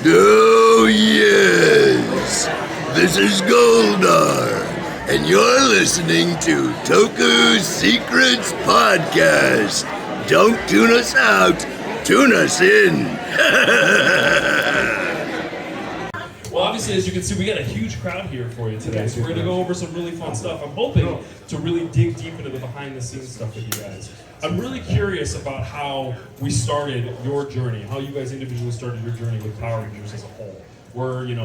Oh, yes. This is Goldar, and you're listening to Toku's Secrets Podcast. Don't tune us out, tune us in. Well, obviously, as you can see, we got a huge crowd here for you today, so we're going to go over some really fun stuff. I'm hoping to really dig deep into the behind-the-scenes stuff with you guys. I'm really curious about how we started your journey, how you guys individually started your journey with Power Rangers as a whole. Where, you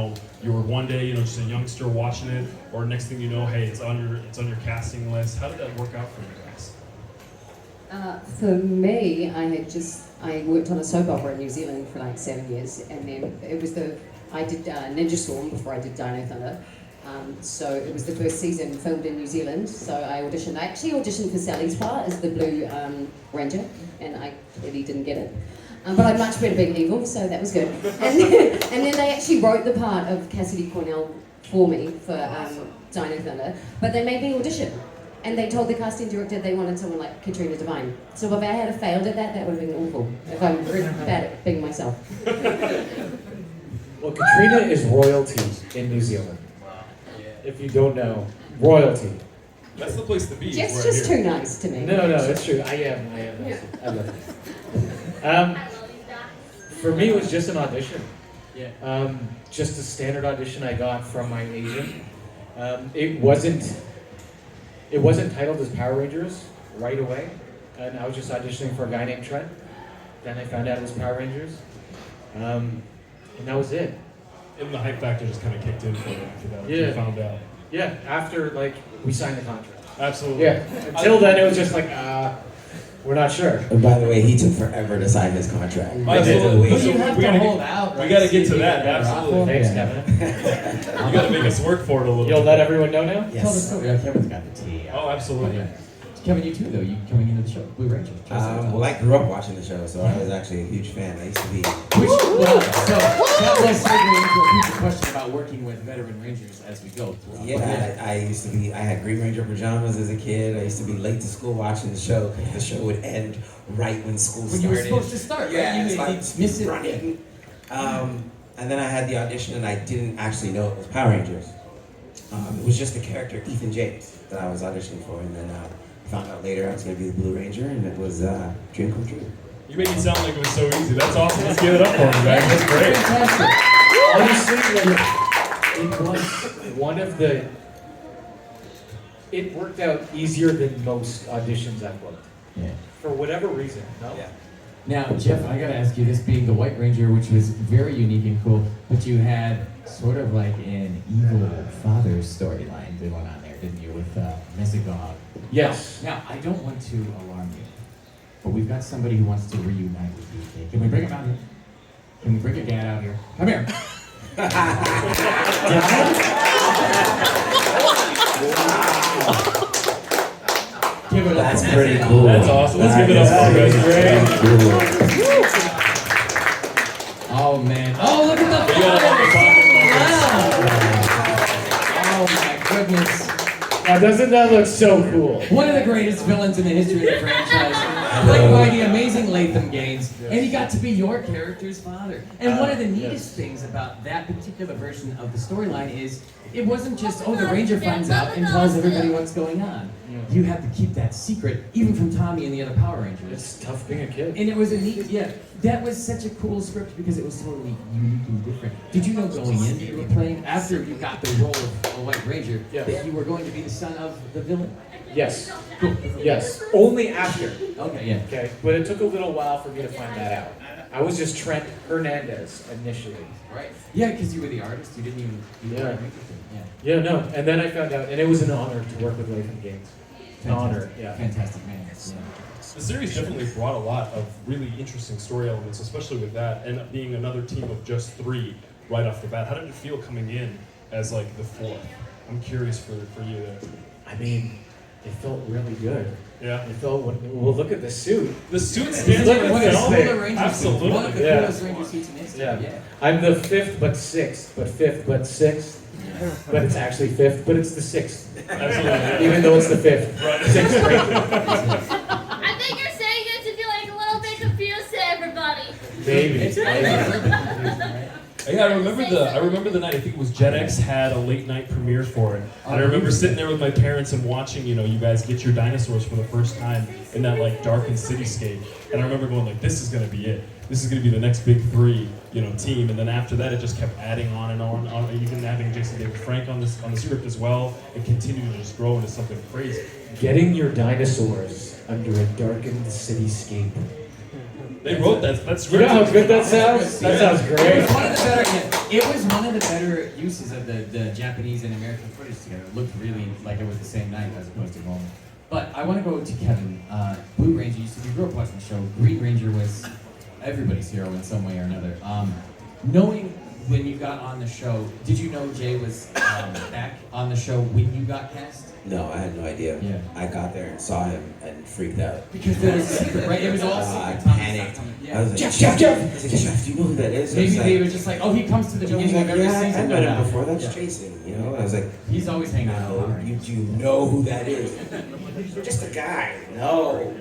were one day, just a youngster watching it, or next thing you know, hey, it's on your casting list. How did that work out for you guys? For me, I worked on a soap opera in New Zealand for like 7 years, and then I did Rangerstop before I did Dino Thunder. So it was the first season filmed in New Zealand, so I actually auditioned for Sally's part as the Blue Ranger, and I clearly didn't get it. But I'm much better being evil, so that was good. And then they actually wrote the part of Cassidy Cornell for me for Dino Thunder, but they made me audition. And they told the casting director they wanted someone like Katrina Devine. So if I had failed at that would have been awful, if I'm really bad at being myself. Well, Katrina is royalty in New Zealand. If you don't know, royalty. That's the place to be. Jeff's just too nice to me. No, it's true. I am nice. I love it. For me, it was just an audition. Yeah. Just a standard audition I got from my agent. It wasn't titled as Power Rangers right away, and I was just auditioning for a guy named Trent. Then I found out it was Power Rangers, and that was it. And the hype factor just kind of kicked in for you after that. Yeah. You found out. Yeah, after we signed the contract. Absolutely. Yeah. Until then, it was just like, we're not sure. And by the way, he took forever to sign his contract. Absolutely. You have to hold out. We got to get to that. Absolutely. Thanks, Kevin. You got to make us work for it a little bit. You'll let everyone know now? Tell the story. Yeah, Kevin's got the tea. Oh, absolutely. Yeah. Kevin, you too, though. You coming into the show, Blue Rangers. Well, I grew up watching the show, so I was actually a huge fan. I used to be. So that was segue into a future question about working with veteran Rangers as we go through. Yeah, I used to be. I had Green Ranger pajamas as a kid. I used to be late to school watching the show because the show would end right when school started. When you were supposed to start, right? Yeah, You miss it. running. And then I had the audition, and I didn't actually know it was Power Rangers. It was just the character Ethan James that I was auditioning for, and then found out later I was going to be the Blue Ranger, and it was a dream come true. You made it sound like it was so easy. That's awesome. Let's give it up for him, guys. That's great. Honestly, it was one of the. It worked out easier than most auditions I've booked. Yeah. For whatever reason. No? Yeah. Now, Jeff, I gotta ask you, this being the White Ranger, which was very unique and cool, but you had sort of like an evil father storyline going on there, didn't you, with Messigog? Yes. Now, I don't want to alarm you, but we've got somebody who wants to reunite with you. Okay? Can we bring him out here? Can we bring your dad out here? Come here. Give it up. That's pretty cool. That's awesome. Let's give it up for you guys. Great. Oh, man. Oh, look at the Oh, my goodness. Now, doesn't that look so cool? One of the greatest villains in the history of the franchise. Played by the amazing Latham Gaines. And he got to be your character's father. And one of the neatest things about that particular version of the storyline is it wasn't just, the Ranger finds out and tells everybody what's going on. You have to keep that secret, even from Tommy and the other Power Rangers. It's tough being a kid. And it was a neat, that was such a cool script because it was totally unique and different. Did you know going in that you were playing, after you got the role of a White Ranger, that you were going to be the son of the villain? Yes. Cool. Yes. Only after. Okay, yeah. Okay. But it took a little while for me to find that out. I was just Trent Fernandez initially. Right. Yeah, because you were the artist. You didn't even do the White Ranger thing. Yeah, no. And then I found out, and it was an honor to work with Latham Gaines. An honor, yeah. Fantastic man. Yeah. The series definitely brought a lot of really interesting story elements, especially with that, and being another team of just 3 right off the bat. How did it feel coming in as like the 4th? I'm curious for you there. I mean, it felt really good. Yeah. It felt, well, look at the suit. The suit stands for itself. Absolutely. One of the coolest Ranger suits in history. Yeah. I'm the 5th but 6th, but 5th but 6th. But it's actually 5th, but it's the 6th. Absolutely. Even though it's the 5th. Right. 6th Ranger. I think you're saying it to be like a little bit confused to everybody. Maybe. Yeah, I remember the night. I think it was Gen X had a late night premiere for it. And I remember sitting there with my parents and watching, you guys get your dinosaurs for the first time in that like darkened cityscape. And I remember going like, this is gonna be it. This is gonna be the next big three, team. And then after that, it just kept adding on and on. Even having Jason David Frank on the script as well, and continued to just grow into something crazy. Getting your dinosaurs under a darkened cityscape. They wrote that. That's You know how good that sounds? That sounds It great. was one of the better uses of the Japanese and American footage together. It looked really like it was the same night as opposed to going. But I want to go to Kevin. Blue Ranger, you grew up watching the show. Green Ranger was everybody's hero in some way or another. Knowing when you got on the show, did you know Jay was back on the show when you got cast? No, I had no idea. Yeah. I got there and saw him and freaked out. Because there was secret, right? It was all I secret. panicked. Yeah. I was like, Jeff! I was like, Jeff, do you know who that is? I Maybe was they like, were just like, oh, he comes to the he was beginning like, of every yeah, season. I've met him No. before. That's Yeah. Jason. I was like, He's always hanging out. no, you do know who that is? You're just a guy. No.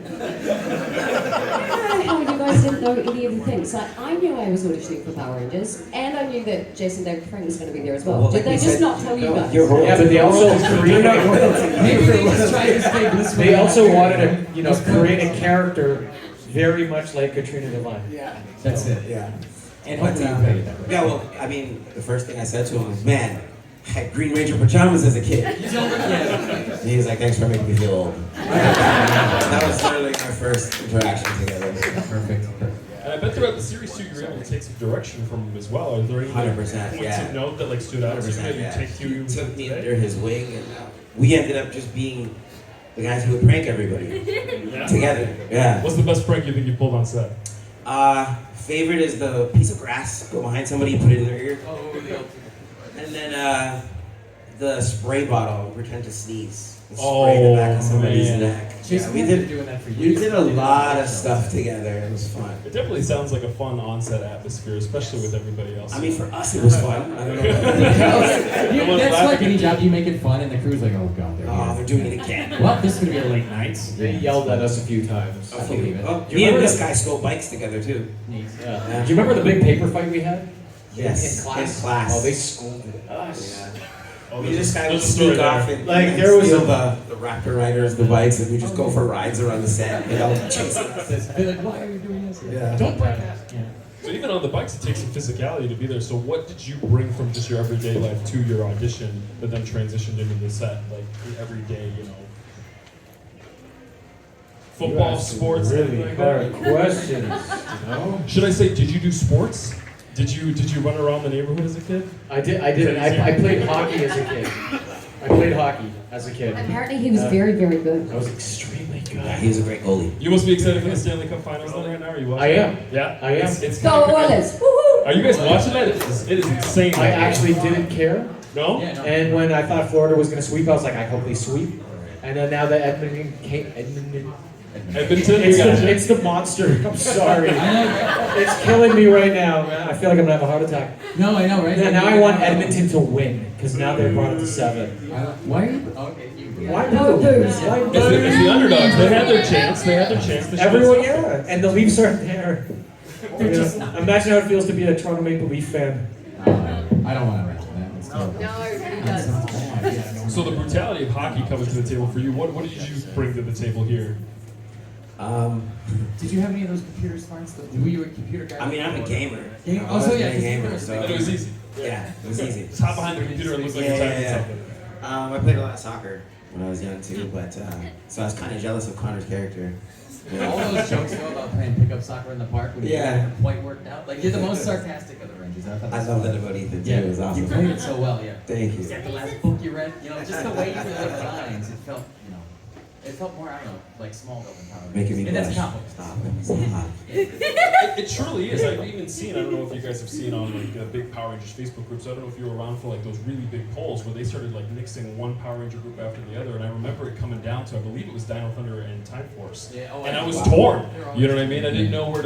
How you guys didn't know any of the things. Like, I knew I was auditioning for Power Rangers, and I knew that Jason David Frank was going to be there as well. Well, Did like they we just said, not tell you no, guys? you're royalty. Yeah, but they also Maybe they just tried to stay blissful. They also wanted to, create a character very much like Katrina Devine. Yeah. That's it. Yeah. And But, hopefully you played it that way. yeah, well, I mean, the first thing I said to him was, man, I had Green Ranger pajamas as a kid. Yeah. And he was like, thanks for making me feel old. That was literally our first interaction together. Perfect. And I bet throughout the series too, you were able to take some direction from him as well. Are there any 100%, points yeah. of note that like stood out to you 100%, that you yeah. take He to took me today? under his wing, and we ended up just being the guys who would prank everybody Yeah. together. Yeah. What's the best prank you think you pulled on set? Favorite is the piece of grass, go behind somebody, put it in their ear. And then the spray bottle, pretend to sneeze. And spray the back of somebody's man. neck. Jason, we we've did been doing that for we years. did a lot of stuff together. It was fun. It definitely sounds like a fun on-set atmosphere, especially with everybody else. I mean, for us, it was fun. I don't know. That's like any job, you make it fun, and the crew's like, oh god, there he Oh, is. they're doing it again. Well, this is gonna be a late night. They yelled at us a few times. Oh, believe it. oh, Do you me and remember this that- guy stole bikes together too. Neat. Yeah. Do you remember the big paper fight we had? Yes, In class? in class. Oh, they scolded us. Yeah. Oh, Me and this guy would there's a story sneak off there. and Like, and there was steal a- the Raptor riders, the bikes, and we just go for rides around the set. You know, chasing us. They're like, why are you doing this? Yeah. Don't break that. Yeah. So even on the bikes, it takes some physicality to be there. So what did you bring from just your everyday life to your audition that then transitioned into the set, like the everyday, football, sports, Really anything like hard that? questions. Should I say, did you do sports? Did you run around the neighborhood as a kid? I did. I played hockey as a kid. I played hockey as a kid. Apparently he was very, very good. I was extremely good. Yeah, he was a great goalie. You must be excited for the Stanley Cup Finals then right now. Are you watching? I am. Yeah, I am. It's Go kinda- Oilers! Woohoo! Are you guys watching that? It is insane. I actually didn't care. No. Yeah, no. And when I thought Florida was going to sweep, I was like, I hope they sweep. And then now that Edmonton came, Edmonton. it's the monster. I'm sorry. It's killing me right now, man. I feel like I'm gonna have a heart attack. No, I know, right? Now I want Edmonton to win because now they brought it to 7. Why are you? Okay, you. Why No boo? booze. Why It's the underdogs. They had their chance. They had their chance. They showed Everyone, something. yeah. And the Leafs aren't there. They're just not. Imagine how it feels to be a Toronto Maple Leaf fan. I don't want to imagine that. It's terrible. No, he does. So the brutality of hockey coming to the table for you. What did you bring to the table here? Did you have any of those computer smarts? Were you a computer guy? I mean, I'm a gamer. Game- I oh, so was yeah, a 'cause gamer, you so It was easy. yeah, it was easy. Just hop behind the computer and look like you're typing something. I played a lot of soccer when I was young too, but so I was kind of jealous of Connor's character. You All know? those jokes though about playing pickup soccer in the park when you Yeah. haven't quite worked out. Like you're the most sarcastic of the Rangers. I thought I love that about Ethan too. Yeah, It was awesome. you played it so well. Yeah. Thank Is you. that the last book you read? You know, just the way you did the lines, it felt, it felt more, I don't know, like Smallville than Power Rangers. Making me And that's a blush. compliment. Stop. It truly is. I've even seen, I don't know if you guys have seen on like the big Power Rangers Facebook groups, I don't know if you were around for like those really big polls where they started like mixing one Power Ranger group after the other, and I remember it coming down to, I believe it was Dino Thunder and Time Force. Yeah, oh, And I was wow. torn. You know what I mean? I didn't know where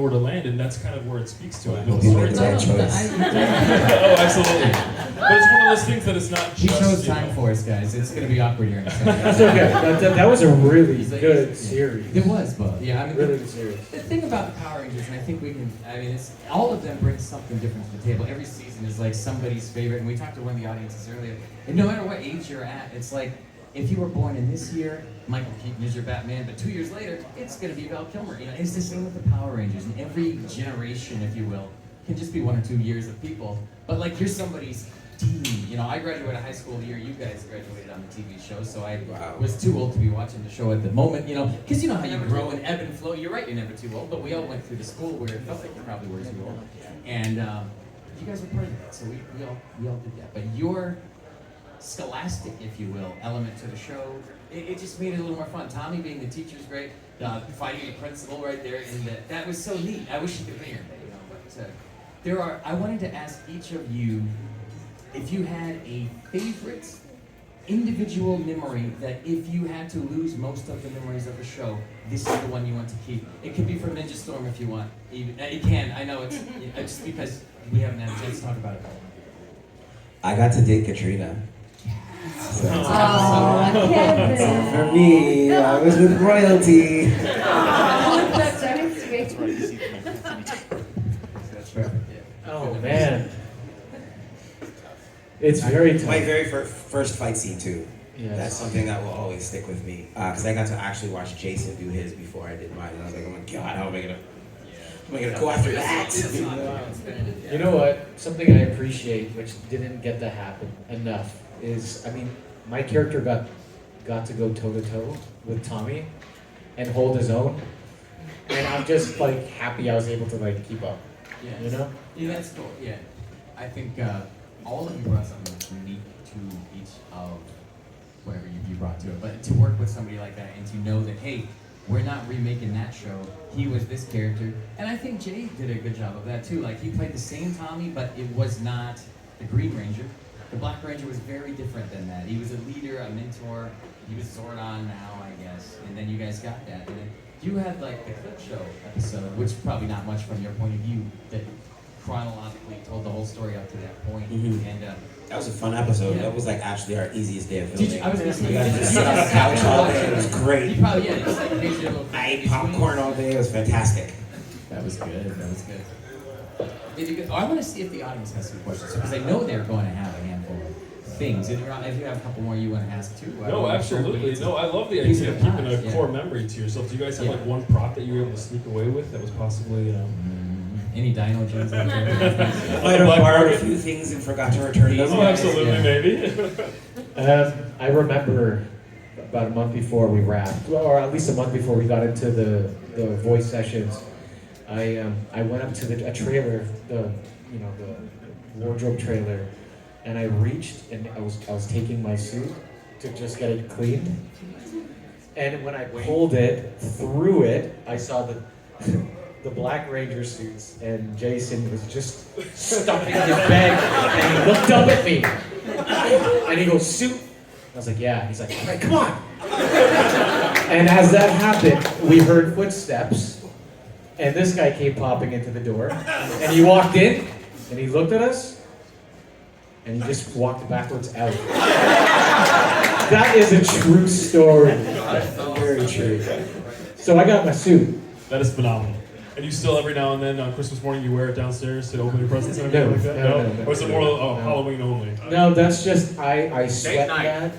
to land, and that's kind of where it speaks to it. Well, The you story made the right choice. Oh, absolutely. But it's one of those things that it's not He just, chose you Time know, Force, guys. It's going to be awkward here in a second. That's okay. That That was a really He's like- good series. It was, but yeah, I mean, Really good series. the thing about the Power Rangers, and I think we can, I mean, it's all of them bring something different to the table. Every season is like somebody's favorite, and we talked to one of the audiences earlier. And no matter what age you're at, it's like if you were born in this year, Michael Keaton is your Batman, but 2 years later, it's going to be Val Kilmer. You know, it's the same with the Power Rangers, and every generation, if you will, can just be 1 or 2 years of people. But like, you're somebody's teen. You know, I graduated high school the year you guys graduated on the TV show, so I was too old to be watching the show at the moment. You know, because you know how you grow and ebb and flow. You're right, you're never too old, but we all went through the school where it felt like you probably were too old, and you guys were part of that. So we all did that. But your scholastic, if you will, element to the show, it just made it a little more fun. Tommy being the teacher's great, fighting the principal right there, and that was so neat. I wish you could be here, you know. But I wanted to ask each of you if you had a favorite individual memory that if you had to lose most of the memories of the show, this is the one you want to keep. It could be from Ninja Storm if you want. It can. I know it's just because we haven't had a chance to talk about it. I got to date Katrina. So, Oh, Kevin. so for me, I was with royalty. Oh, that's so sweet. Oh man. It's very tough. My very first fight scene too. Yes. That's something that will always stick with me. Because I got to actually watch Jason do his before I did mine. And I was like, oh my god, how am I gonna go after that? You know what? Something I appreciate, which didn't get to happen enough, is my character got to go toe to toe with Tommy and hold his own, and I'm just like happy I was able to like keep up. Yeah. You know? Yeah, that's cool. Yeah, I think all of you brought something that's unique to each of whatever you brought to it. But to work with somebody like that and to know that, hey, we're not remaking that show. He was this character, and I think Jay did a good job of that too. Like, he played the same Tommy, but it was not the Green Ranger. The Black Ranger was very different than that. He was a leader, a mentor. He was Zordon now, I guess. And then you guys got that. And then you had like the clip show episode, which is probably not much from your point of view, that chronologically told the whole story up to that point. Mhm. And That was a fun episode. Yeah. That was like actually our easiest day of did filming. you, I was gonna say, We got to did just you sit on the guys couch all watch day. It was You great. probably, yeah, just like occasionally a little I ate popcorn all day. It was fantastic. That was good. That was good. I want to see if the audience has some questions, because I know they're going to have a handful of things. If you have a couple more you want to ask too. No, absolutely. No, I love the Piece idea of of keeping pie, a core memory to yourself. Do you guys have Yeah. like one prop that you were able to sneak away with that was possibly, Any Dino genes out there? Might have borrowed a few things and forgot to return them. Oh, absolutely, Yeah. maybe. I remember about a month before we wrapped, or at least a month before we got into the voice sessions, I went up to a trailer, the wardrobe trailer, and I reached and I was taking my suit to just get it cleaned, and when I pulled it through it, I saw the Black Ranger suits, and Jason was just stuffing his bag, and he looked up at me, and he goes, "Suit?" I was like, "Yeah." He's like, "All right, come on." And as that happened, we heard footsteps, and this guy came popping into the door, and he walked in, and he looked at us, and he just walked backwards out. That is a true story. Very true. So I got my suit. That is phenomenal. And you still, every now and then on Christmas morning, you wear it downstairs to open your presents and everything like that? No. Or is it more Halloween only? No, that's just, I sweat that.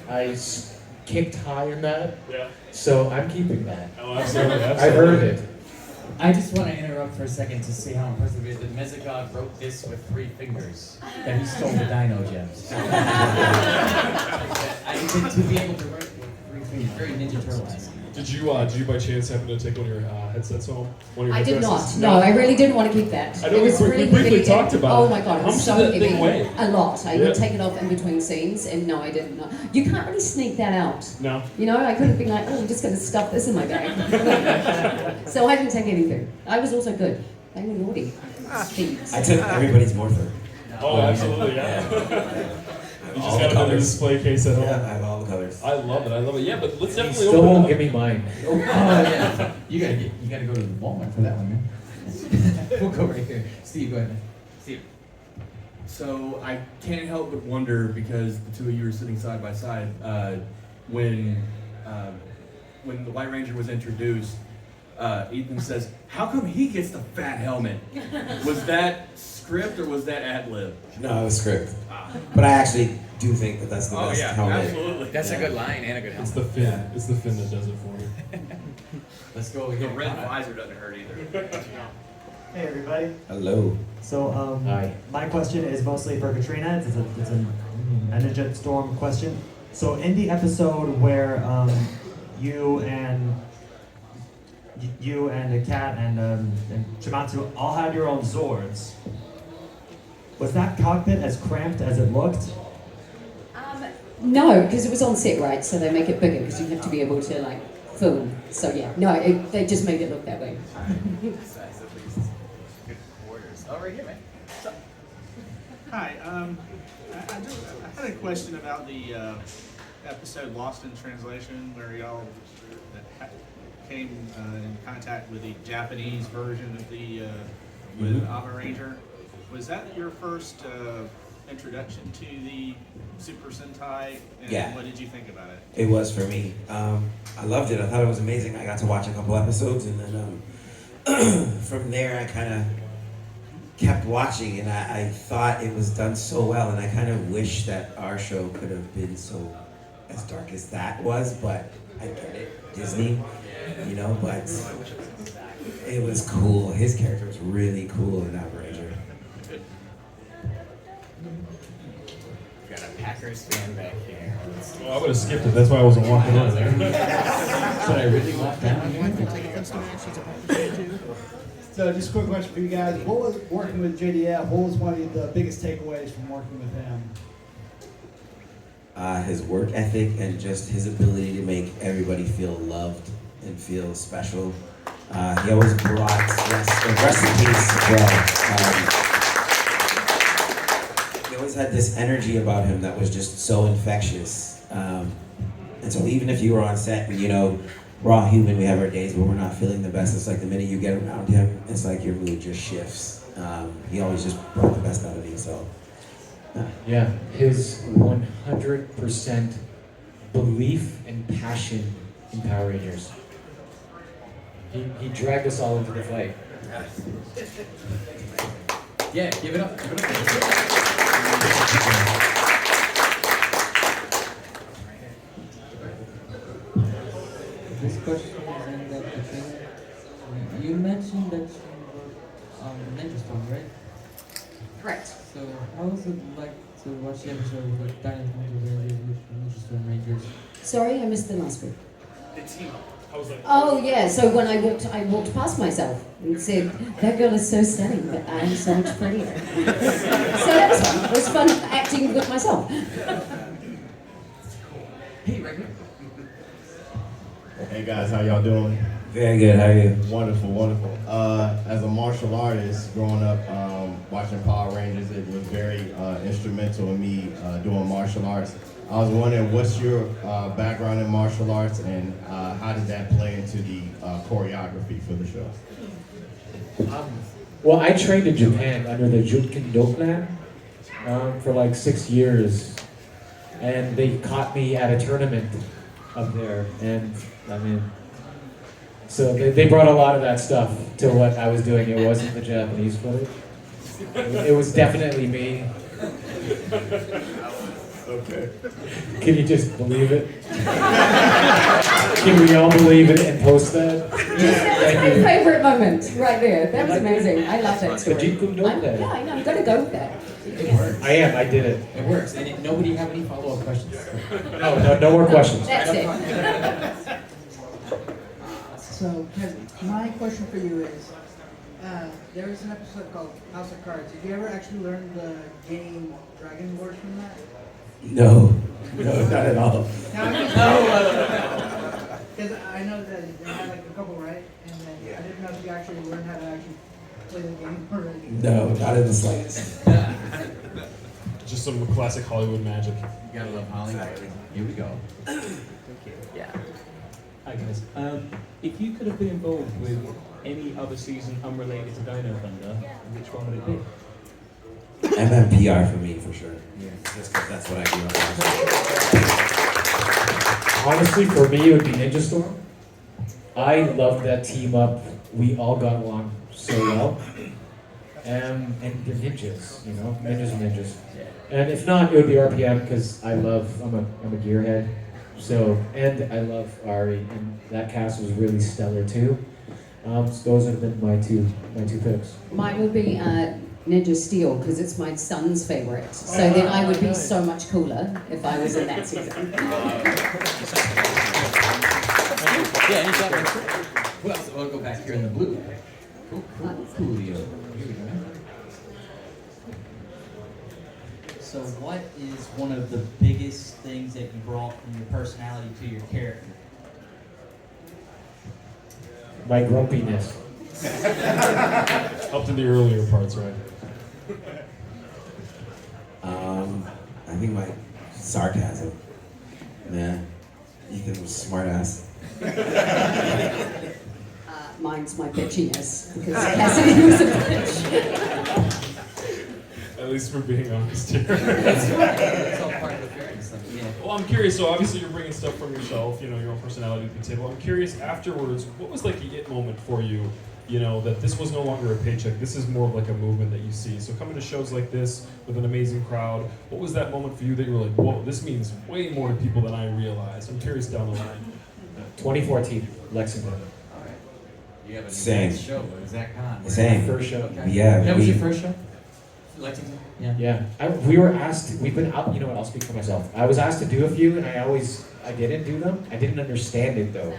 Kicked high in that. Yeah. So I'm keeping that. Oh, absolutely. I heard it. I just want to interrupt for a second to say how impressive it is that Mezagog wrote this with 3 fingers, that he stole the Dino gems. To be able to write with 3 fingers, very Ninja Turtle-esque. Did you by chance happen to take one of your headsets home? One of your I did not. headdresses? No, I really didn't want to keep that. I know It was we really briefly heavy. talked about Oh it. my god, it How was much so did that heavy. thing weigh? A lot. I Yeah. would take it off in between scenes, and no, I didn't. You can't really sneak that out. No. You know, I could have been like, oh, I'm just going to stuff this in my bag. So I didn't take anything. I was also good. They were naughty. Thieves. I took everybody's morpher. Oh, absolutely, yeah. You All just got the it in a colors. display case at home. Yeah, I have all the colors. I love it. Yeah, but let's He definitely still open won't it give me mine. Oh yeah, you gotta go to Walmart for that one, man. We'll go right here. Steve, go ahead, man. Steve. So I can't help but wonder, because the two of you are sitting side by side, when when the White Ranger was introduced, Ethan says, "How come he gets the fat helmet?" Was that script or was that ad lib? No, it was script. But I actually do think that that's the Oh best yeah, helmet. absolutely. That's a good line and a good It's helmet. the fin. It's the fin that does it for me. Let's go The again. red visor doesn't hurt either. Hey everybody. Hello. So Hi. my question is mostly for Katrina. It's a Ninja Storm question. So in the episode where you and the cat and Shimatsu all had your own Zords, was that cockpit as cramped as it looked? No, because it was on set, right? So they make it bigger because you have to be able to like film. So yeah, no, they just made it look that way. Size at least. Good quarters. Oh, right here, man. What's up? Hi, I had a question about the episode Lost in Translation, where y'all came in contact with the Japanese version of the with Ama Ranger. Was that your first introduction to the Super Sentai? And Yeah. what did you think about it? It was for me. I loved it. I thought it was amazing. I got to watch a couple episodes, and then from there, I kind of kept watching, and I thought it was done so well, and I kind of wish that our show could have been so as dark as that was, but I get it, Disney, you know, but it was cool. His character was really cool in that Ranger. Got a Packers fan back here. Well, I would have skipped it. That's why I wasn't walking in there. Should I really walk down here? So just a quick question for you guys. What was working with JDF? What was one of the biggest takeaways from working with him? His work ethic and just his ability to make everybody feel loved and feel special. He always brought, rest in peace as well. He always had this energy about him that was just so infectious. And so even if you were on set, you know, we're all human, we have our days where we're not feeling the best. It's like the minute you get around him, it's like your mood just shifts. He always just brought the best out of me, so. Yeah, his 100% belief and passion in Power Rangers. He dragged us all into the fight. Yeah, give it up. Give it up. This question is in that Katrina. You mentioned that you were on Rangerstop, right? Correct. So how was it like to watch the episode with Dino and Rangerstop Rangers? Sorry, I missed the last bit. The team. I was like, Oh yeah, so when I walked past myself and said, "That girl is so stunning, but I'm so much prettier." So that was fun. It was fun acting with myself. Hey, right here. Hey guys, how y'all doing? Very good, how are you? Wonderful, wonderful. As a martial artist, growing up watching Power Rangers, it was very instrumental in me doing martial arts. I was wondering, what's your background in martial arts, and how did that play into the choreography for the show? Well, I trained in Japan under the Junken-do plan for like 6 years, and they caught me at a tournament up there, and I mean, so they brought a lot of that stuff to what I was doing. It wasn't the Japanese footage. It was definitely me. Okay. Can you just believe it? Can we all believe it and post that? That's my favorite moment right there. That was amazing. I love that story. Yeah, I know. I'm gonna go with that. It works. I am. I did it. It works. And nobody have any follow-up questions? No more questions. That's it. So, Kevin, my question for you is, there was an episode called House of Cards. Did you ever actually learn the game Dragon Lord from that? No, not at all. Because I know that they had like a couple, right? And then I didn't know if you actually learned how to actually play the game already. No, not in the slightest. just some classic Hollywood magic. You gotta love Hollywood. Here we go. Yeah. Hi guys. If you could have been involved with any other season unrelated to Dino Thunder, which one would it be? MMPR for me, for sure. Yeah, just because that's what I grew up watching. Honestly, for me, it would be Ninja Storm. I loved that team up. We all got along so well. And they're ninjas, you know? Ninjas are ninjas. And if not, it would be RPM because I'm a gearhead. So, and I love Ari, and that cast was really stellar too. So those have been my two picks. Mine would be Ninja Steel because it's my son's favorite. So then I would be so much cooler if I was in that season. Yeah, anytime. Well, so I'll go back here in the blue. Coolio. Here we go. So what is one of the biggest things that you brought from your personality to your character? My grumpiness. Up to the earlier parts, right? I think my sarcasm. Yeah. Ethan was smart ass. Mine's my bitchiness because Cassidy was a bitch. At least we're being honest here. That's right. It's all part of the fairy stuff. Yeah. Well, I'm curious. So obviously you're bringing stuff from yourself, you know, your own personality to the table. I'm curious afterwards, what was like the it moment for you? You know, that this was no longer a paycheck. This is more of like a movement that you see. So coming to shows like this with an amazing crowd, what was that moment for you that you were like, whoa, this means way more to people than I realized? I'm curious down the line. 2014, Lexington. You have a Same. show with Zach Kahn. Same. First show. Okay. Yeah. That was your first show? Lexington? Yeah. We were asked, we've been out, you know what, I'll speak for myself. I was asked to do a few and I didn't do them. I didn't understand it though.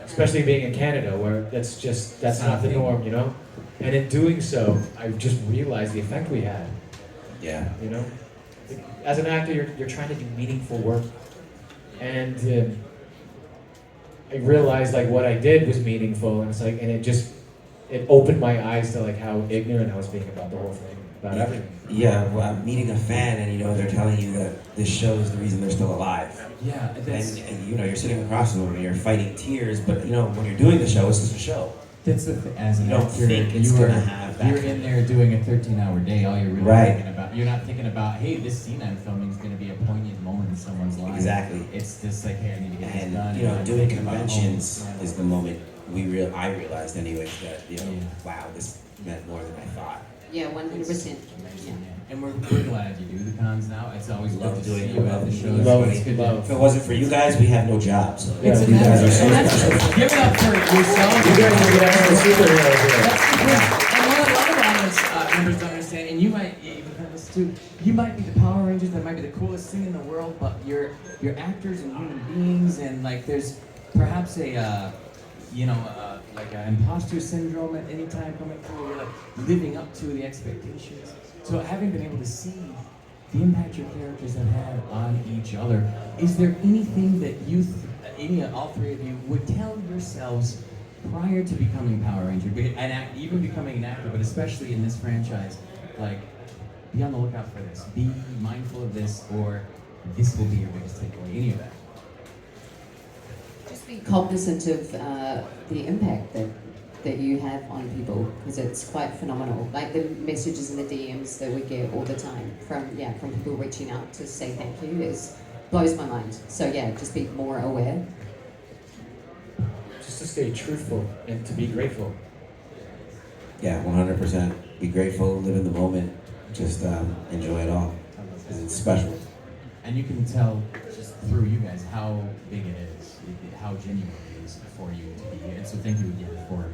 Especially being in Canada where that's not the norm, you know? And in doing so, I just realized the effect we had. Yeah. You know? As an actor, you're trying to do meaningful work. And I realized like what I did was meaningful and it's like, and it opened my eyes to like how ignorant I was being about the whole thing, about everything. Yeah, well, I'm meeting a fan and, you know, they're telling you that this show is the reason they're still alive. Yeah, and you know, you're sitting across from them and you're fighting tears, but, you know, when you're doing the show, it's just a show. That's the thing. As an You don't actor, think it's gonna have that you're kind in there doing a 13-hour day. All you're really Right. thinking about, you're not thinking about, hey, this scene I'm filming is going to be a poignant moment in someone's life. Exactly. It's just like, hey, I need to get this And, done. you know, I'm doing thinking about, conventions oh, is the moment I realized anyways that, you know, wow, this meant more than I thought. Yeah, 100%. Yeah. And we're glad you do the cons now. It's always good Love to doing see it. you at the shows. Love It's good to If it wasn't for you guys, we have no jobs. Yeah, It's you amazing. guys are so And that's- special. Give it up for yourself. You guys are the actual superheroes here. That's the thing. And what a lot of audience members don't understand, and you might even find this too, you might be the Power Rangers, that might be the coolest thing in the world, but you're actors and human beings, and like there's perhaps a, like an imposter syndrome at any time coming through, you're like living up to the expectations. So having been able to see the impact your characters have had on each other, is there anything that all three of you would tell yourselves prior to becoming Power Ranger, even becoming an actor, but especially in this franchise, like, be on the lookout for this, be mindful of this, or this will be your biggest takeaway, any of that? Just be cognizant of the impact that you have on people because it's quite phenomenal. Like the messages and the DMs that we get all the time from people reaching out to say thank you blows my mind. So yeah, just be more aware. Just to stay truthful and to be grateful. Yeah, 100%. Be grateful, live in the moment, just enjoy it all because it's special. And you can tell just through you guys how big it is, how genuine it is for you to be here. And so thank you again for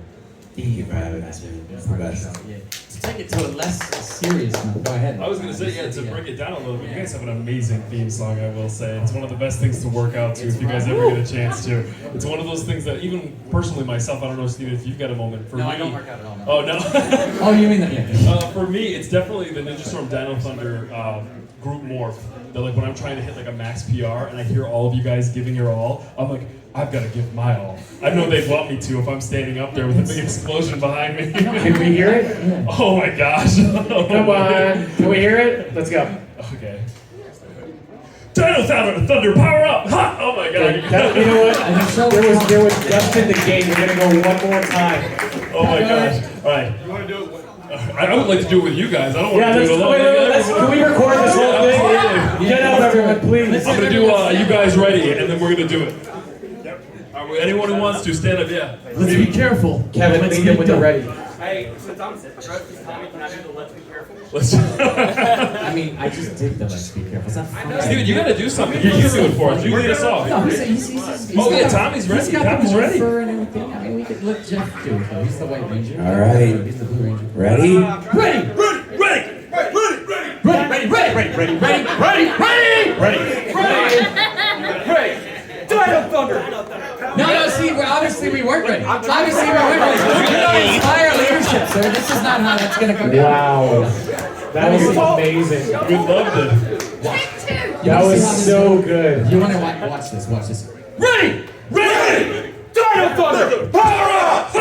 Thank you for having us. It's the best. Yeah. To take it to a less serious note, go ahead. I was going to say, to break it down a little bit, you guys have an amazing theme song, I will say. It's one of the best things to work out to if you guys ever get a chance to. It's one of those things that even personally myself, I don't know, Steven, if you've got a moment. For me, I don't work out at all. No. Oh, no? Oh, you mean that? Yeah. For me, it's definitely the Ninja Storm Dino Thunder group morph. That like when I'm trying to hit like a max PR and I hear all of you guys giving your all, I'm like, I've got to give my all. I know they'd want me to if I'm standing up there with a big explosion behind me. Can we hear it? Oh my gosh. Come on. Can we hear it? Let's go. Okay. Dino Thunder, power up! Ha! Oh my god. You know what? There was just in the game. We're going to go one more time. Oh my gosh. All right. You want to do it? I would like to do it with you guys. I don't want to do it alone. Can we record this whole thing? Get out, everyone, please. I'm going to do you guys ready, and then we're going to do it. Yep. Anyone who wants to stand up, yeah. Let's be careful. Kevin, Let's lead be him when you're done. ready. Hey, since I'm Tommy, can I do the let's be careful? I mean, I just did the let's be careful. It's not funny. Steven, you gotta do something. You do it for us. You lead us off. No, he's Oh, yeah, got Tommy's ready. He's got Tommy's the ready. fur and everything. I mean, we could let Jeff do it though. He's the White Ranger. All right. He's the Blue Ranger. Ready? Ready! Dino Thunder! No, see, obviously we weren't ready. Obviously we weren't ready. We don't inspire leadership, sir. This is not how that's gonna go down. Wow. That was amazing. We loved it. That was so good. You wanna watch this, watch this. Ready! Dino Thunder! Power up!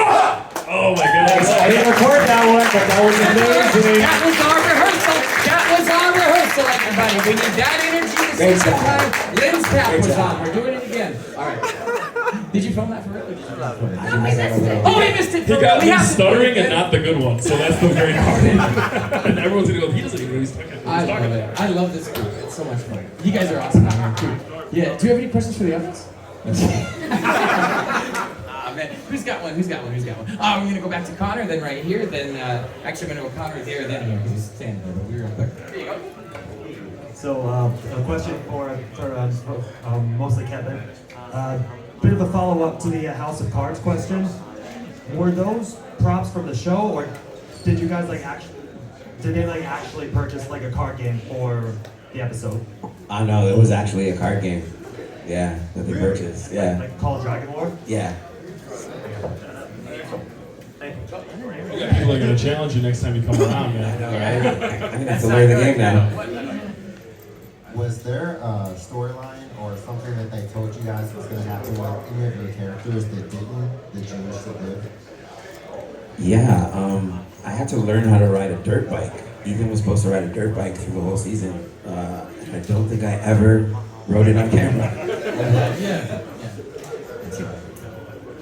Oh my goodness. I didn't record that one, but that was amazing. That was our rehearsal. That was our rehearsal, everybody. We need that energy the Great second job. time. Lynn's tap Great was job. on. We're doing it again. All right. Did you film that for real? Or did you film it? Oh, he missed it. He got me stuttering and not the good one, so that's the very hard. And everyone's gonna go, he doesn't even know he's talking. I love it. I love this group. It's so much fun. You guys are awesome out here, too. Yeah. Do you have any questions for the audience? Ah, man. Who's got one? Who's got one? We're going to go back to Connor, then right here, then, actually, I'm going to go Connor there, then here, because he's standing there, but we're real quick. There you go. So, a question for mostly Kevin. Bit of a follow-up to the House of Cards question. Were those props from the show, or did you guys actually purchase like a card game for the episode? No, it was actually a card game. Yeah, that they purchased. Yeah. Like called Dragon War? Yeah. People are gonna challenge you next time you come around, man. I know, right? I'm gonna have to learn the game now. Was there a storyline or something that they told you guys was going to happen with any of your characters that didn't, that you wish that did? Yeah, I had to learn how to ride a dirt bike. Ethan was supposed to ride a dirt bike through the whole season. And I don't think I ever rode it on camera. Yeah.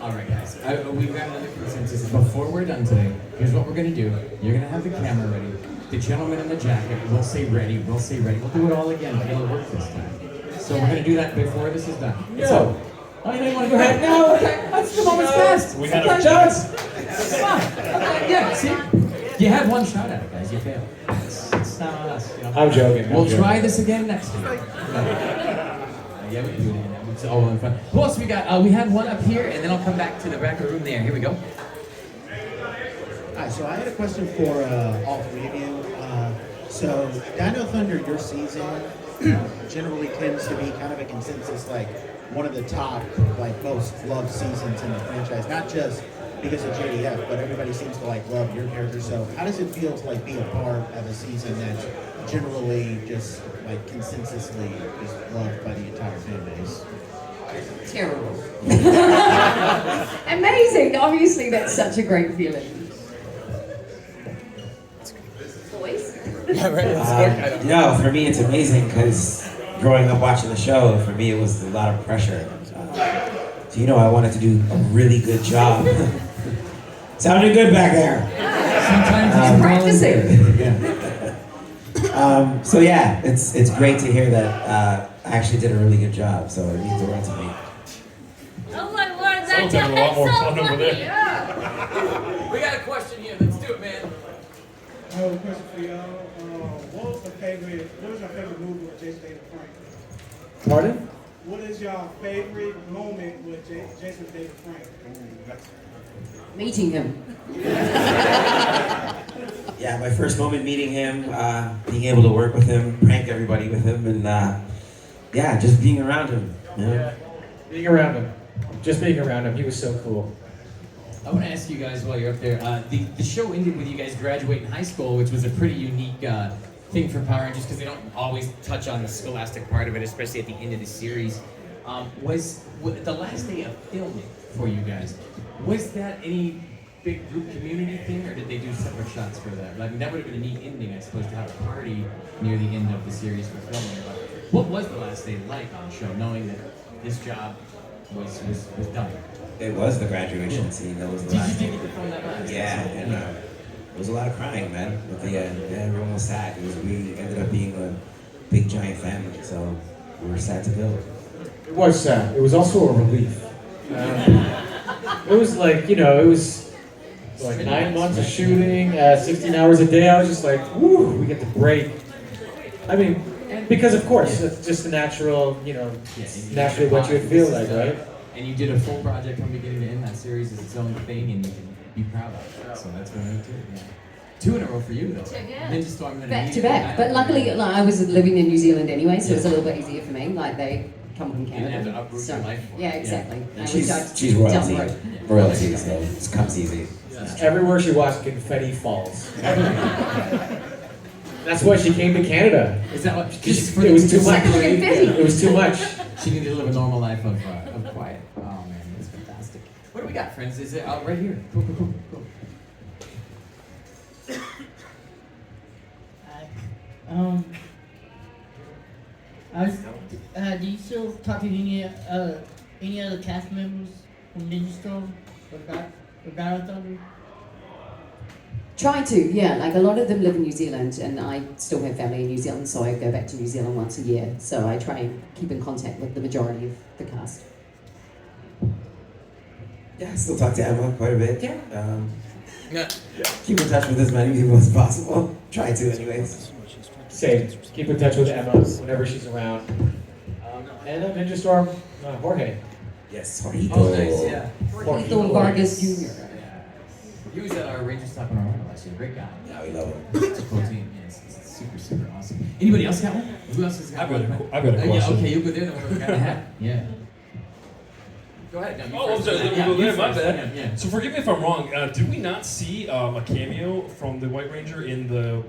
All right, guys. We've got another consensus. Before we're done today, here's what we're going to do. You're going to have the camera ready. The gentleman in the jacket will say ready. We'll say ready. We'll do it all again, but it'll work this time. So we're going to do that before this is done. No. So, oh, you don't want to go ahead? No, okay. That's the moment's passed. We had a chance. Come on. Okay, yeah, see? You had one shot at it, guys. You failed. It's not on us. You know? I'm joking. We'll try this again next time. Yeah, we can do it again. It's all in fun. Who else we got? We had one up here, and then I'll come back to the back of the room there. Here we go. Hi, so I had a question for all three of you. So Dino Thunder, your season generally tends to be kind of a consensus, like one of the top, like most loved seasons in the franchise. Not just because of JDF, but everybody seems to like love your character. So how does it feel to like be a part of a season that's generally just like consensusly just loved by the entire fan base? Terrible. Amazing. Obviously, that's such a great feeling. Boys? No, for me it's amazing because growing up watching the show, for me it was a lot of pressure. So you know, I wanted to do a really good job. Sounded good back there. Sometimes practicing. So yeah, it's great to hear that I actually did a really good job. So it means the world to me. Oh my lord, Someone's having a lot more fun over there. We got a question here. Let's do it, man. I have a question for y'all. What was your favorite movie with Jason David Frank? Pardon? What is your favorite moment with Jason David Frank? Meeting him. Yeah, my first moment meeting him, being able to work with him, prank everybody with him, and yeah, just being around him. Yeah. Being around him. Just being around him. He was so cool. I want to ask you guys while you're up there, the show ended with you guys graduating high school, which was a pretty unique thing for Power Rangers because they don't always touch on the scholastic part of it, especially at the end of the series. Was the last day of filming for you guys, was that any big group community thing, or did they do separate shots for that? I mean, that would have been a neat ending, I suppose, to have a party near the end of the series for filming. But what was the last day like on the show, knowing that this job was done? It was the graduation scene. That was the last. Did you get to film that last? Yeah, and it was a lot of crying, man. At the end, everyone was sad. We ended up being a big giant family, so we were sad to go. It was sad. It was also a relief. It was like, you know, it was like 9 months of shooting, 16 hours a day. I was just like, woo, we get to break. I mean, because of course, it's just a natural, you know, naturally what you would feel like, right? And you did a full project from beginning to end. That series is its own thing, and you can be proud of it. So that's what I do too. Yeah. 2 in a row for you, though. Ninja Storm and Back to back. But luckily, like, I was living in New Zealand anyway, so it was a little bit easier for me. Like, they come from Canada. You didn't have to uproot your life for it. Yeah, exactly. And And she's royalty. Royalty, so it comes easy. Everywhere she walks, confetti falls. That's why she came to Canada. Is that what? It was too much. It was too much. She needed to live a normal life of quiet. Oh man, that's fantastic. What do we got, friends? Is it right here? Cool. Do you still talk to any other cast members from Ninja Storm or Dino Thunder? Try to, yeah. Like, a lot of them live in New Zealand, and I still have family in New Zealand, so I go back to New Zealand once a year. So I try and keep in contact with the majority of the cast. Yeah, I still talk to Emma quite a bit. Yeah. Keep in touch with as many people as possible. Try to, anyways. Same. Keep in touch with Emma whenever she's around. And then Ninja Storm, Jorge. Yes, Jorge. Oh, nice, yeah. Jorge Vargas Jr. He was at our Rangerstop and Pop last year. Great guy. Yeah, we love him. It's a cool team. Yeah, it's super awesome. Anybody else got one? Who else has got one? I've got a question. Yeah, okay, you go there. Then we'll go the hat. Yeah. Go ahead. No, I'm sorry. Let me go there. My bad. Yeah. So forgive me if I'm wrong. Did we not see a cameo from the White Ranger in the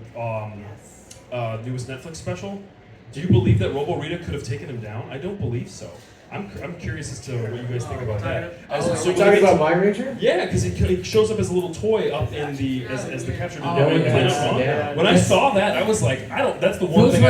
newest Netflix special? Do you believe that Robo Rita could have taken him down? I don't believe so. I'm curious as to what you guys think about that. So you're talking about My Ranger? Yeah, because it shows up as a little toy up in the as the captured. Yeah. When I saw that, I was like, that's the one thing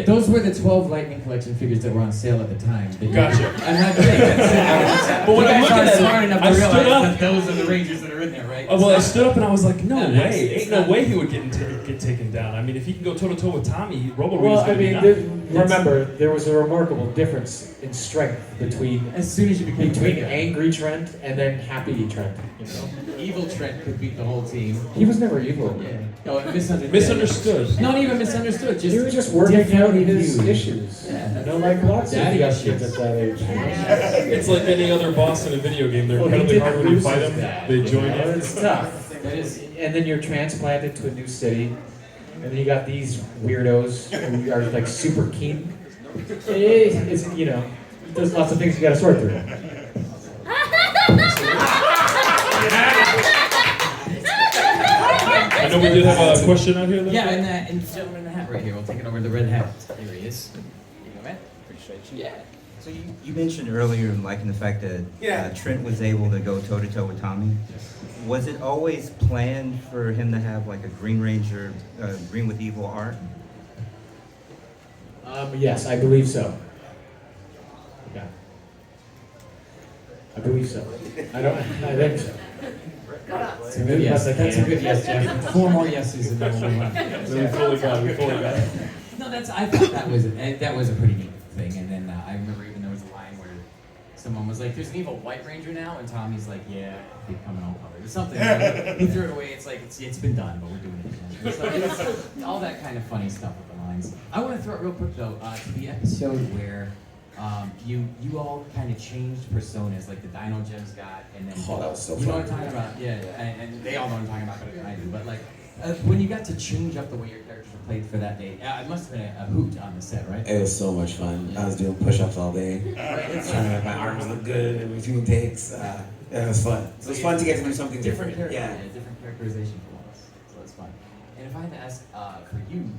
Those were the 12 Lightning Collection figures that were on sale at the time. Gotcha. I'm not kidding. But when I'm looking at it, smart enough to I stood realize up. that those are the Rangers that are in there, right? Well, I stood up and I was like, no Yeah, way. it's Ain't no not- way he would get taken down. I mean, if he can go toe-to-toe with Tommy, Robo Rita's Well, I going to be mean, nothing. remember, there was a remarkable difference in strength between as soon as you became angry Trent and then happy Trent. You know, Evil Trent could beat the whole team. he was never evil. Yeah. Oh, Misunderstood. Not even misunderstood. Just He was just working out differently his viewed. issues. Yeah. You know, like lots of Daddy young issues. kids at that age. It's like any other boss in a video game. They're Well, he incredibly did hard when you lose fight his them. dad. They join You know, in. it's tough. And then you're transplanted to a new city, and then you got these weirdos who are like super keen. It's, you know, there's lots of things you got to sort through. I know we did have a question out here. Though. Yeah, and the gentleman in the hat right here. We'll take it over to the red hat. Here he is. Here you go, man. Appreciate you. Yeah. So you mentioned earlier, liking the fact that Trent was able to go toe-to-toe with Tommy. Was it always planned for him to have like a Green Ranger, Green with Evil art? Yes, I believe so. Yeah. I believe so. I think so. That's a good yes. That's a good yes, Jeff. 4 more yeses and then we'll move on. We fully got it. No, I thought that was a pretty neat thing. And then I remember even there was a line where someone was like, "There's an evil White Ranger now," and Tommy's like, "Yeah, they coming all covered." Or something. He threw it away. It's like it's been done, but we're doing it again. So it's all that kind of funny stuff with the lines. I want to throw it real quick though to the episode where. You all kind of changed personas, like the Dino Gems got, and then Oh, that was so you know fun. what I'm talking about, yeah, and they all know what I'm talking about better than I do. But like when you got to change up the way your characters were played for that day, it must have been a hoot on the set, right? It was so much fun. I was doing push-ups all day, trying to make my arms look good in between takes. It was fun. It was fun to get to do something different. Yeah. Different characterization for once, so that's fun. And if I had to ask for you.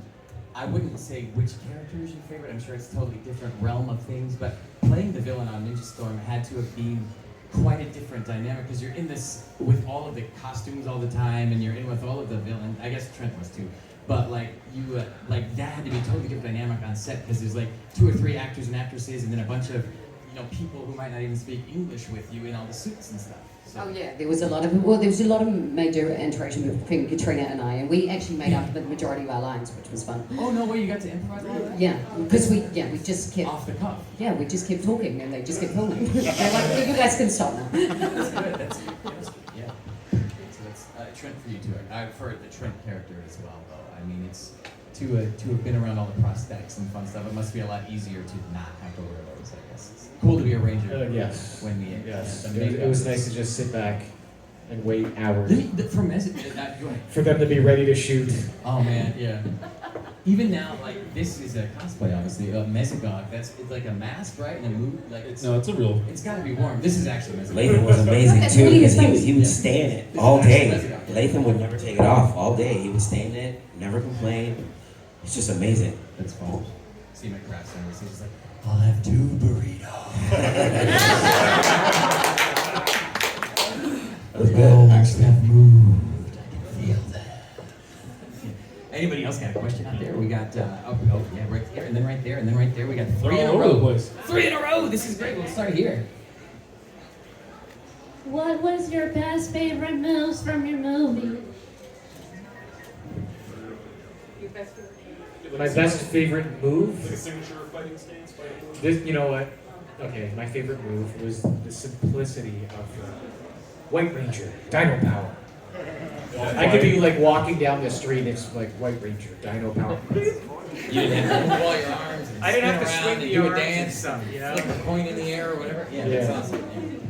I wouldn't say which character is your favorite. I'm sure it's a totally different realm of things, but playing the villain on Ninja Storm had to have been quite a different dynamic because you're in this with all of the costumes all the time, and you're in with all of the villain. I guess Trent was too, but like you, like that had to be a totally different dynamic on set because there's like 2 or 3 actors and actresses, and then a bunch of people who might not even speak English with you in all the suits and stuff. Oh yeah, there was a lot of major interaction between Katrina and I, and we actually made up the majority of our lines, which was fun. Oh no way, you got to improvise all that? Yeah, because we just kept off the cuff. Yeah, we just kept talking, and they just kept filming. They're like, you guys can stop now. That's good. That's good. Yeah. So that's Trent for you too. I've heard the Trent character as well, though. I mean, it's to have been around all the prosthetics and fun stuff. It must be a lot easier to not have to wear those. I guess it's cool to be a ranger. Yes. When we yes. It was nice to just sit back and wait hours For them to be ready to shoot. Oh man, yeah. Even now, like this is a cosplay, obviously. Mesogog, it's like a mask, right? And a move, like it's. No, it's a real. It's got to be warm. This is actually Mesogog. Latham was amazing too because he would stay in it all day. Latham would never take it off all day. He would stay in it, never complain. It's just amazing. That's fun. See my craft center. He's just like, I'll have 2 burritos. That was good. Actually, have moved. I can feel that. Anybody else got a question out there? We got yeah, right there, and then right there, and then right there. We got 3 in a row. 3 in a row. This is great. We'll start here. What was your best favorite moves from your movie? My best favorite move? Like a signature fighting stance, fighting move? This, you know what? Okay, my favorite move was the simplicity of White Ranger, Dino Power. I could be like walking down the street, it's like White Ranger, Dino Power. You didn't have to roll your arms and I didn't have to spin swing around the and do a arms dance, and stuff, you know? flip a coin in the air or whatever. Yeah, Yeah. that's awesome.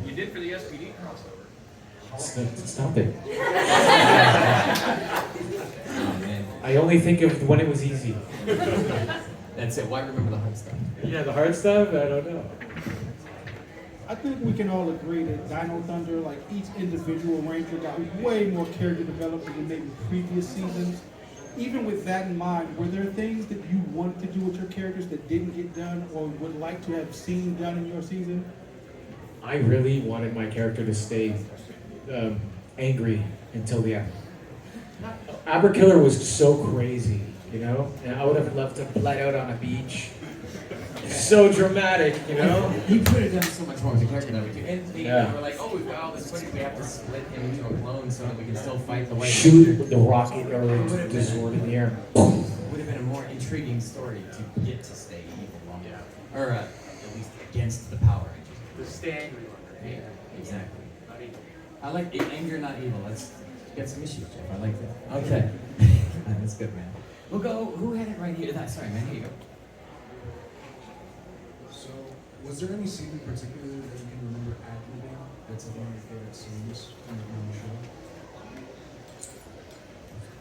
You did for the SPD crossover. Stop it. Oh man. I only think of when it was easy. That's it. Why remember the hard stuff? Yeah, the hard stuff? I don't know. I think we can all agree that Dino Thunder, like each individual ranger, got way more character development than maybe previous seasons. Even with that in mind, were there things that you wanted to do with your characters that didn't get done or would like to have seen done in your season? I really wanted my character to stay angry until the end. Aberkiller was so crazy, you know? And I would have loved to bled out on a beach. So dramatic, you know? You could have done so much more with the character that we do. And they Yeah. were like, oh, we've got all this footage, we have to split him into a clone so that we can still fight the White Shoot Ranger. the rocket or the sword in the air. Would have been a more intriguing story to get to stay evil longer. Or at least against the Power Rangers. To stay angry longer. Yeah, exactly. I like anger, not evil. Let's get some issues, Jeff. I like that. Okay. That's good, man. We'll go, who had it right here? Sorry, man, here you go. So, was there any scene in particular that you can remember acting that's one of your favorite scenes on the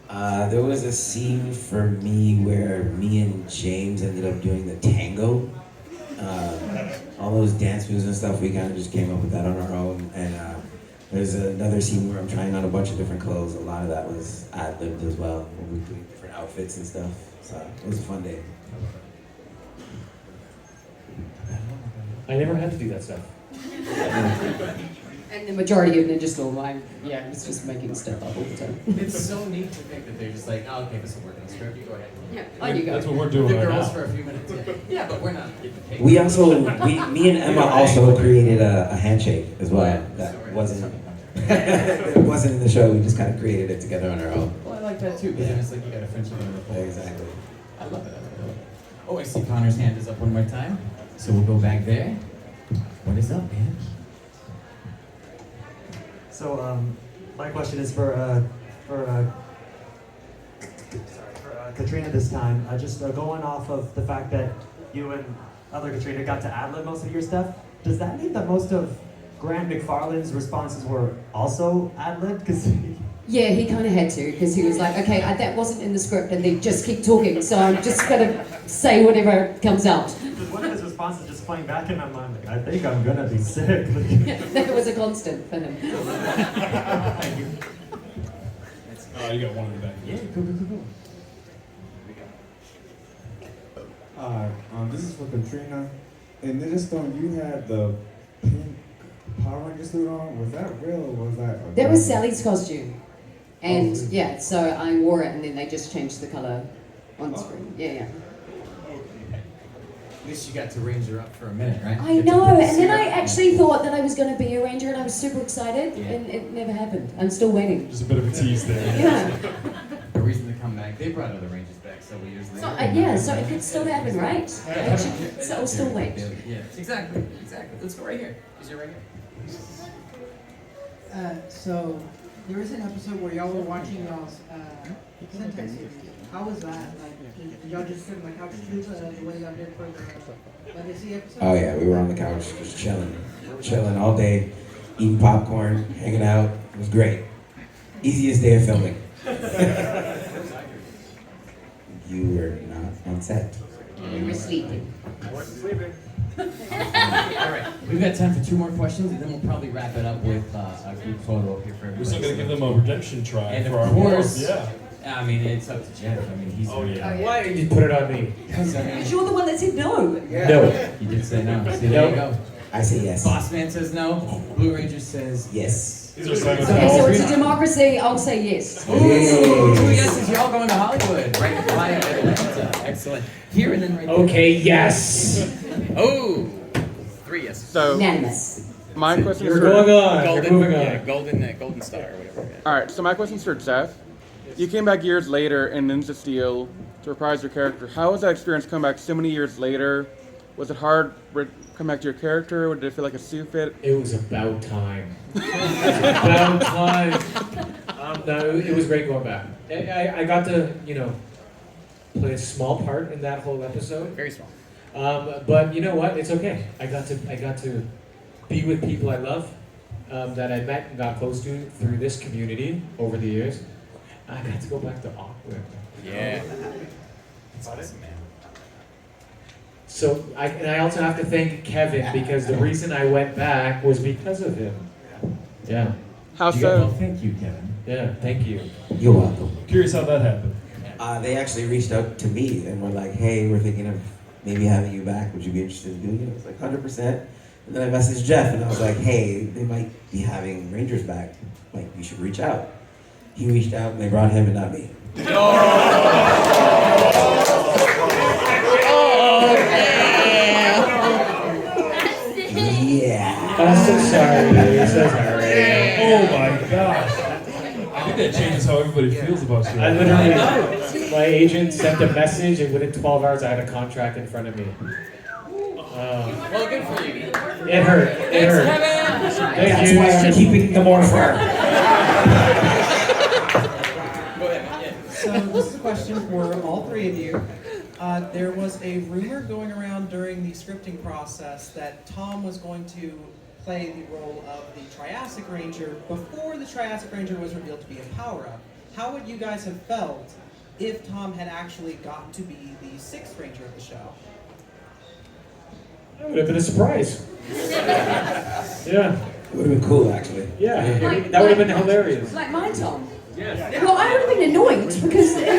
show? There was a scene for me where me and James ended up doing the tango. All those dance moves and stuff, we kind of just came up with that on our own. And there's another scene where I'm trying on a bunch of different clothes. A lot of that was ad-libbed as well. We were doing different outfits and stuff. So it was a fun day. I never had to do that stuff. And the majority of Ninja Storm, it was just making stuff up all the time. It's so neat to think that they're just like, oh, okay, this will work in the script. You go ahead. Yeah, on you go. That's what we're doing The right girls now. for a few minutes. Yeah, but we're not getting paid. We also, me and Emma also created a handshake as well. That wasn't it wasn't in the show. We just kind of created it together on our own. Well, I like that too, because then it's like you got a friendship and a rapport. Exactly. I love it. Oh, I see Connor's hand is up one more time. So we'll go back there. What is up, man? So, my question is for Katrina this time. Just going off of the fact that you and other Katrina got to ad-lib most of your stuff, does that mean that most of Grant McFarlane's responses were also ad-lib? Because Yeah, he kind of had to, because he was like, okay, that wasn't in the script, and they just keep talking, so I'm just gonna say whatever comes out. one of his responses just playing back in my mind, like, I think I'm gonna be sick. That was a constant for him. Thank you. You got one in the back. Yeah, cool. This is for Katrina. In Ninja Storm, you had the pink Power Ranger suit on. Was that real or was that? That was Sally's costume. And yeah, so I wore it and then they just changed the color on screen. Yeah. At least you got to ranger up for a minute, right? I know, and then I actually thought that I was going to be a ranger, and I was super excited, and it never happened. I'm still waiting. Just a bit of a tease there. Yeah. A reason to come back. They brought other rangers back several years later. Yeah, so it could still happen, right? So I'll still wait. Yeah, exactly. Let's go right here. Is it right here? So there was an episode where y'all were watching y'all's Sentai series. How was that? Like, did y'all just sit on the couch too, the way y'all did for the Legacy episode? Oh yeah, we were on the couch just chilling all day, eating popcorn, hanging out. It was great. Easiest day of filming. You were not on set. We were sleeping. I wasn't sleeping. All right, we've got time for 2 more questions, and then we'll probably wrap it up with a group photo up here for everybody. We're still gonna give them a redemption try And for of our course, heroes. Yeah. I mean, it's up to Jeff. I mean, he's. Oh yeah. Why did you put it on me? Because you're the one that said no. No. You did say no. See, there you go. I say yes. Boss man says no. Blue Ranger says yes. These are Simon Okay, so it's a democracy. I'll say yes. Ooh, 2 yeses. Y'all going to Hollywood, right? Via Atlanta. Excellent. Here and then right there. Okay, yes. Oh, 3 yeses. So, Unanimous. my question You're is going on. Golden, You're moving on. yeah, golden star or whatever. Yeah. all right. So my question is for Jeff. You came back years later in Ninja Steel to reprise your character. How was that experience coming back so many years later? Was it hard to come back to your character? Or did it feel like a suit fit? It was about time. It was about time. No, it was great going back. I got to, play a small part in that whole episode. Very small. But you know what? It's okay. I got to be with people I love, that I met and got close to through this community over the years. I got to go back to Auckland. Yeah. That's awesome, man. So I also have to thank Kevin because the reason I went back was because of him. Yeah. How Well, so? thank you, Kevin. Yeah, thank you. You're welcome. Curious how that happened. They actually reached out to me and were like, "Hey, we're thinking of maybe having you back. Would you be interested in doing it?" I was like, 100%. And then I messaged Jeff and I was like, "Hey, they might be having Rangers back. Like, you should reach out." He reached out and they brought him and not me. Yeah. I'm so sorry. So sorry. Oh my gosh. I think that changes how everybody feels about you. I literally, my agent sent a message, and within 12 hours, I had a contract in front of me. Well, good for you. It hurt. It hurt. Thank That's you. why I'm keeping the morpher. Go ahead. Yeah. So this is a question for all 3 of you. There was a rumor going around during the scripting process that Tom was going to play the role of the Triassic Ranger before the Triassic Ranger was revealed to be a power-up. How would you guys have felt if Tom had actually gotten to be the 6th Ranger of the show? It would have been a surprise. Yeah. It would have been cool, actually. Yeah. That would have been hilarious. Like my Tom. Yes. Well, I would have been annoyed because You're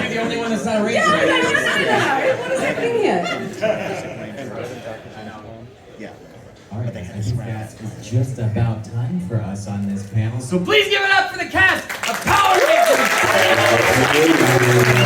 the only one that's not a ranger. Yeah, no. What is happening here? All right, I think that is just about time for us on this panel. So please give it up for the cast of Power Rangers!